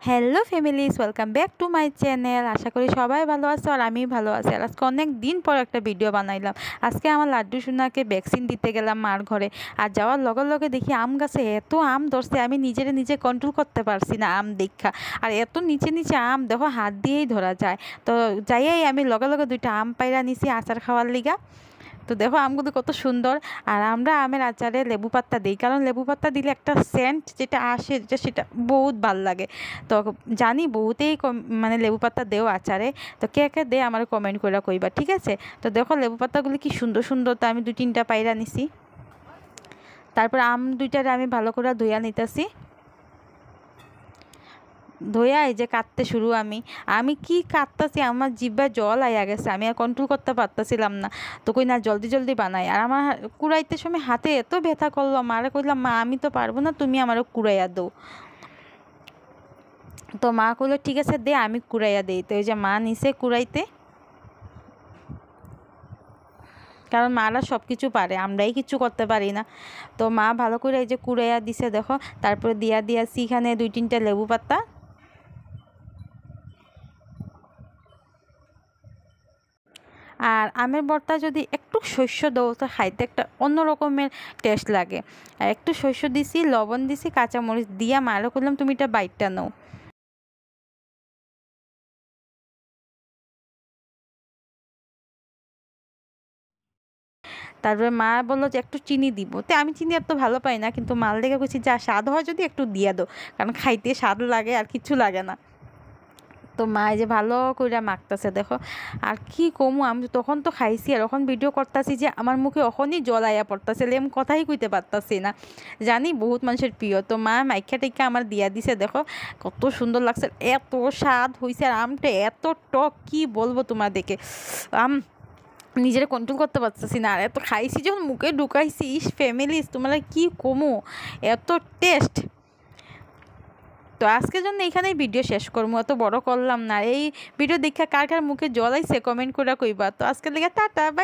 Hello families, welcome back to my channel. আশা করি সবাই ভালো আছো আর আমি ভালো আছি। আর আজকে অনেক দিন পর একটা ভিডিও বানাইলাম। আজকে আমার লাড্ডু সোনাকে ভ্যাকসিন দিতে গেলাম মার ঘরে। আর যাওয়ার লগে লগে দেখি আম গাছে এত আম ধরছে, আমি নিজে কন্ট্রোল করতে পারছি না আম দেখা। আর এত নিচে নিচে আম দেখো, হাত দিয়েই ধরা যায়। তো যাইয়াই আমি লগে লগে দুইটা আম পাইরা নিছি আচার খাওয়ার লিগা। তো দেখো আমগুলো কত সুন্দর। আর আমরা আমের আচারে লেবু পাতা দিই, কারণ লেবু পাতা দিলে একটা সেন্ট যেটা আসে সেটা বহুত ভাল লাগে। তো জানি বহুতেই মানে লেবু পাতা দেও আচারে। তো কে কে দে আমার কমেন্ট করে কইবা, ঠিক আছে? তো দেখো লেবু পাতাগুলি কি সুন্দর সুন্দর। তো আমি 2-3টা পাইরা নিছি। তারপর আম দুইটারে আমি ভালো করে ধুইয়া নিতেছি। ধোয়া এই যে কাটতে শুরু। আমি কি কাটতেছি, আমার জিভে জল আইয়া গেছে, আমি আর কন্ট্রোল করতে পারতেছিলাম না। তো কই না জলদি জলদি বানাই। আর আমার কুড়াইতে সময় হাতে এত ব্যথা করলো, মারে কইলাম মা আমি তো পারবো না, তুমি আমারও কুড়াইয়া দাও। তো মা কইলো ঠিক আছে দে, আমি কুড়াইয়া দিই। তো এই যে মা নিচে কুড়াইতে, কারণ মারা সব কিছু পারে, আমরাই কিছু করতে পারি না। তো মা ভালো করে এই যে কুড়াইয়া দিছে দেখো। তারপরে দিয়াছি এখানে 2-3টা লেবু পাতা। আর আমের ভর্তা যদি একটু শস্য দাও তো খাইতে একটা অন্য রকমের টেস্ট লাগে। আর একটু শস্য দিছি, লবণ দিছি, কাঁচামরিচ দিয়া মারও করলাম তুমি এটা বাইটটা নাও। তারপরে মা বললো যে একটু চিনি দিব। তো আমি চিনি এত ভালো পাই না, কিন্তু মাল দেখে কইছি যা স্বাদ হয় যদি একটু দিয়া দাও, কারণ খাইতে স্বাদ লাগে আর কিছু লাগে না। তো মা এই যে ভালো কইরা মাখতেছে দেখো। আর কি কমু, আমি তখন তো খাইছি আর এখন ভিডিও করতেছি যে আমার মুখে এখনই জল আইয়া পড়তেছে, আমি কথাই কইতে পারতাছি না। জানি বহুত মানুষের প্রিয়। তো মা মাইখা টেখা আমার দিয়া দিছে দেখো, কত সুন্দর লাগছে, এত স্বাদ হয়েছে। আর আমটা এত টক, কি বলবো তোমাদেরকে। আম নিজের কন্ট্রোল করতে পারতেছি না। আর এত খাইছি যখন মুখে ঢুকাইছি, ফ্যামিলিজ তোমরা কি কমু, এত টেস্ট। তো আজকের জন্য এখানেই ভিডিও শেষ করবো, এত বড় করলাম না। এই ভিডিও দেখা কার কার মুখে জল আইছে কমেন্ট করে কইবা। তো আজকের লেগে টাটা, বাই।